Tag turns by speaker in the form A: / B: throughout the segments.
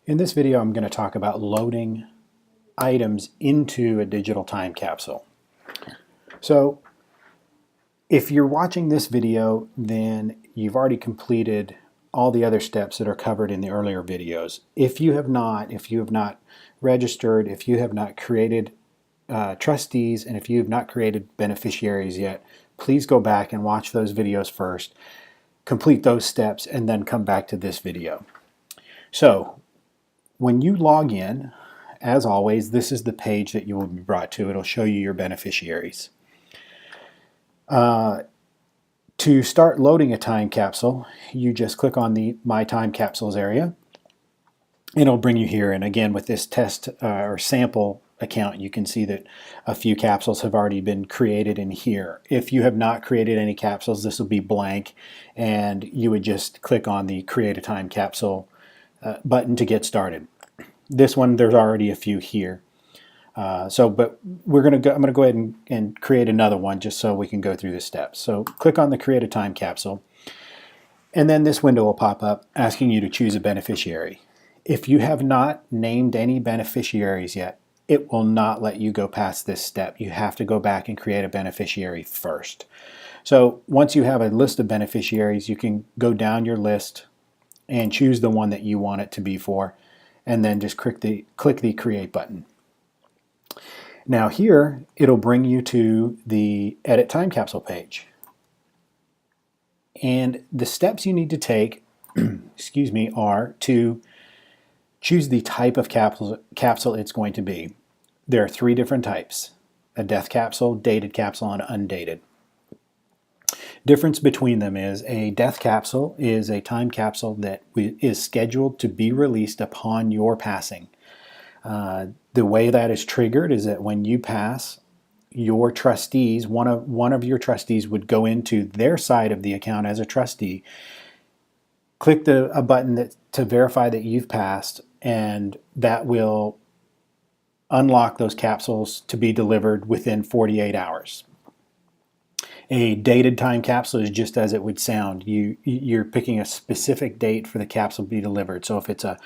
A: In this video, I'm going to talk about loading items into a digital time capsule. So if you're watching this video, then you've already completed all the other steps that are covered in the earlier videos. If you have not registered, if you have not created trustees, and if you have not created beneficiaries yet, please go back and watch those videos first, complete those steps, and then come back to this video. So when you log in, as always, this is the page that you will be brought to. It'll show you your beneficiaries. To start loading a time capsule, you just click on the My Time Capsules area, and it'll bring you here. And again, with this test or sample account, you can see that a few capsules have already been created in here. If you have not created any capsules, this will be blank, and you would just click on the Create a Time Capsule button to get started. This one, there's already a few here. But I'm going to go ahead and create another one just so we can go through the steps. So click on the Create a Time Capsule, and then this window will pop up asking you to choose a beneficiary. If you have not named any beneficiaries yet, it will not let you go past this step. You have to go back and create a beneficiary first. So once you have a list of beneficiaries, you can go down your list and choose the one that you want it to be for, and then just click the Create button. Now here, it'll bring you to the Edit Time Capsule page. And the steps you need to take excuse me, are to choose the type of capsule it's going to be. There are three different types: a death capsule, dated capsule, and undated. Difference between them is a death capsule is a time capsule that is scheduled to be released upon your passing. The way that is triggered is that when you pass, your trustees, one of your trustees would go into their side of the account as a trustee, click a button to verify that you've passed, and that will unlock those capsules to be delivered within 48 hours. A dated time capsule is just as it would sound. You're picking a specific date for the capsule to be delivered. So if it's a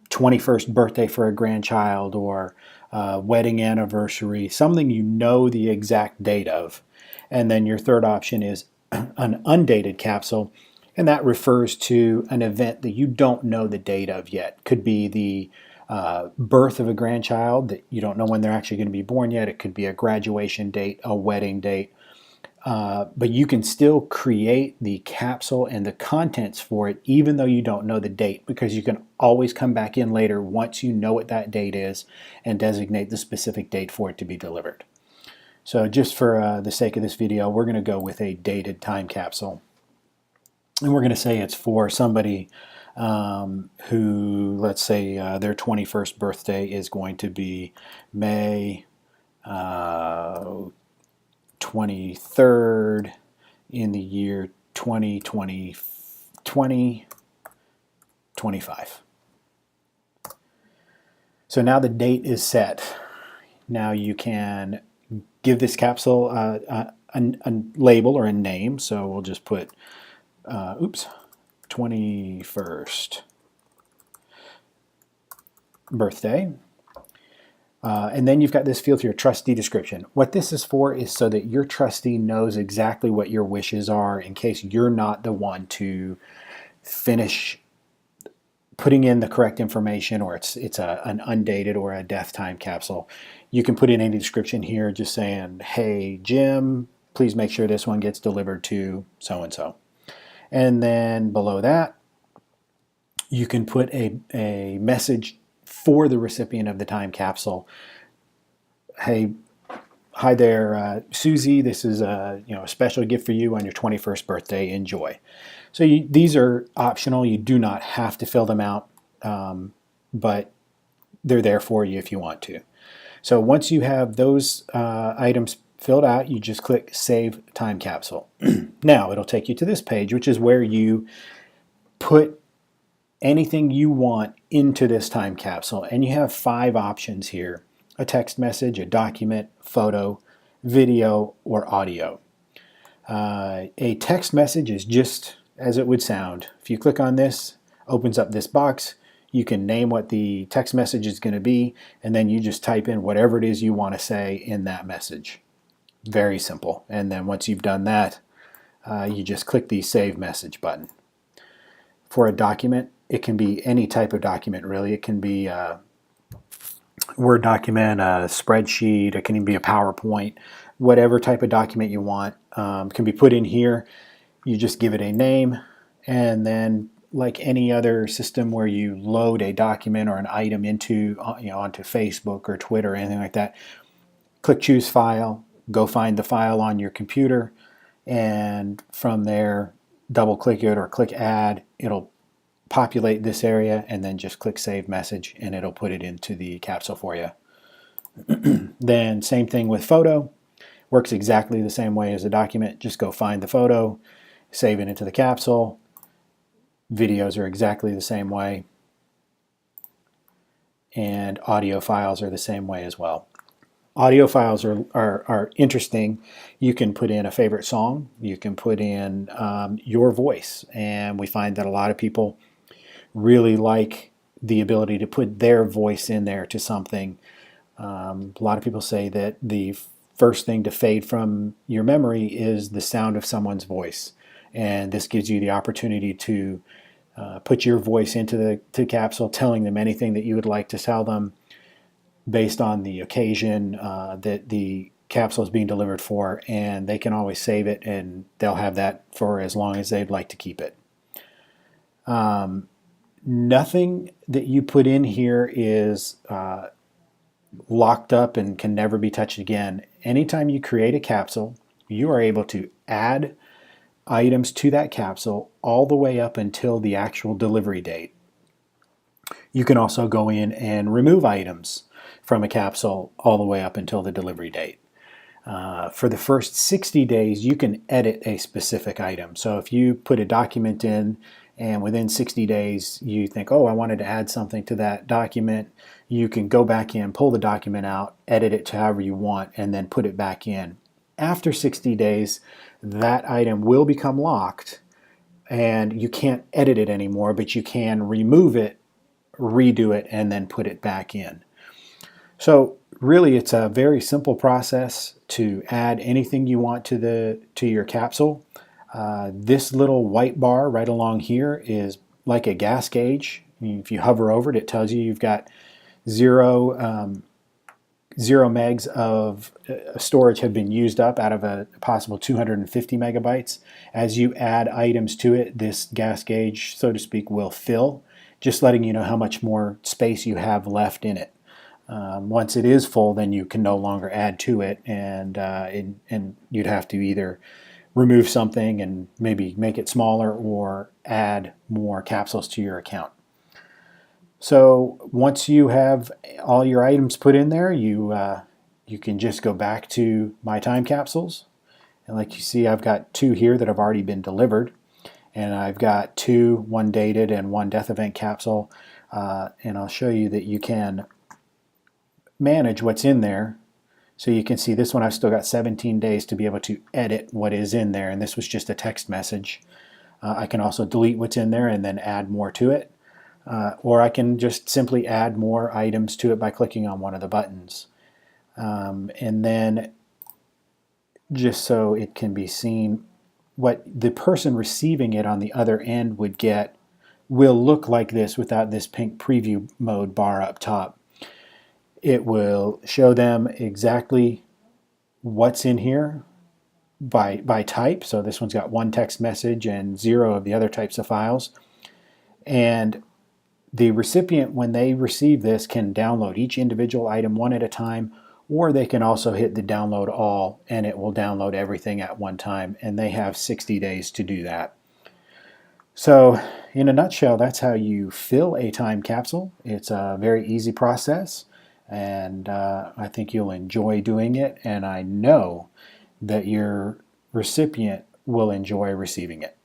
A: 21st birthday for a grandchild, or wedding anniversary, something you know the exact date of. And then your third option is an undated capsule, and that refers to an event that you don't know the date of yet. Could be the birth of a grandchild that you don't know when they're actually going to be born yet. It could be a graduation date, a wedding date. But you can still create the capsule and the contents for it even though you don't know the date, because you can always come back in later once you know what that date is and designate the specific date for it to be delivered. So just for the sake of this video, we're going to go with a dated time capsule. And we're going to say it's for somebody who, let's say their 21st birthday is going to be May 23rd in the year 2025. So now the date is set. Now you can give this capsule a label or a name. So we'll just put 21st birthday. And then you've got this field here, trustee description. What this is for is so that your trustee knows exactly what your wishes are in case you're not the one to finish putting in the correct information, or it's an undated or a death time capsule. You can put in any description here just saying, hey, Jim, please make sure this one gets delivered to so-and-so. And then below that, you can put a message for the recipient of the time capsule. Hey, hi there, Susie. This is a special gift for you on your 21st birthday. Enjoy. So these are optional. You do not have to fill them out, but they're there for you if you want to. So once you have those items filled out, you just click Save Time Capsule. Now it'll take you to this page, which is where you put anything you want into this time capsule. And you have 5 options here: a text message, a document, photo, video, or audio. A text message is just as it would sound. If you click on this, opens up this box, You can name what the text message is going to be, and then you just type in whatever it is you want to say in that message. Very simple. And then once you've done that, you just click the Save Message button. For a document, it can be any type of document, really. It can be a Word document, a spreadsheet, it can even be a PowerPoint, whatever type of document you want can be put in here. You just give it a name, and then like any other system where you load a document or an item into onto Facebook or Twitter or anything like that, click Choose File, go find the file on your computer, and from there double click it or click Add. It'll populate this area, and then just click Save Message, and it'll put it into the capsule for you. Then same thing with photo. Works exactly the same way as a document. Just go find the photo, save it into the capsule. Videos are exactly the same way, and audio files are the same way as well. Audio files are interesting. You can put in a favorite song, you can put in your voice, and we find that a lot of people really like the ability to put their voice in there to something. A lot of people say that the first thing to fade from your memory is the sound of someone's voice, and this gives you the opportunity to put your voice into the capsule, telling them anything that you would like to tell them based on the occasion that the capsule is being delivered for, and they can always save it, and they'll have that for as long as they'd like to keep it. Nothing that you put in here is locked up and can never be touched again. Anytime you create a capsule, you are able to add items to that capsule all the way up until the actual delivery date. You can also go in and remove items from a capsule all the way up until the delivery date. For the first 60 days, you can edit a specific item. So if you put a document in, and within 60 days you think, oh, I wanted to add something to that document, you can go back in, pull the document out, edit it to however you want, and then put it back in. After 60 days, that item will become locked, and you can't edit it anymore, but you can remove it, redo it, and then put it back in. So really, it's a very simple process to add anything you want to your capsule. This little white bar right along here is like a gas gauge. If you hover over it, it tells you you've got zero megs of storage have been used up out of a possible 250 megabytes. As you add items to it, this gas gauge, so to speak, will fill, just letting you know how much more space you have left in it. Once it is full, then you can no longer add to it, and you'd have to either remove something and maybe make it smaller or add more capsules to your account. So once you have all your items put in there, you can just go back to My Time Capsules. And like you see, I've got 2 here that have already been delivered. And I've got 2, one dated and one death event capsule. And I'll show you that you can manage what's in there. So you can see this one, I've still got 17 days to be able to edit what is in there, and this was just a text message. I can also delete what's in there and then add more to it, or I can just simply add more items to it by clicking on one of the buttons. And then just so it can be seen, what the person receiving it on the other end would get will look like this without this pink preview mode bar up top. It will show them exactly what's in here by type. So this one's got 1 text message and 0 of the other types of files. And the recipient, when they receive this, can download each individual item one at a time, or they can also hit the download all, and it will download everything at one time. And they have 60 days to do that. So in a nutshell, that's how you fill a time capsule. It's a very easy process. And I think you'll enjoy doing it, and I know that your recipient will enjoy receiving it.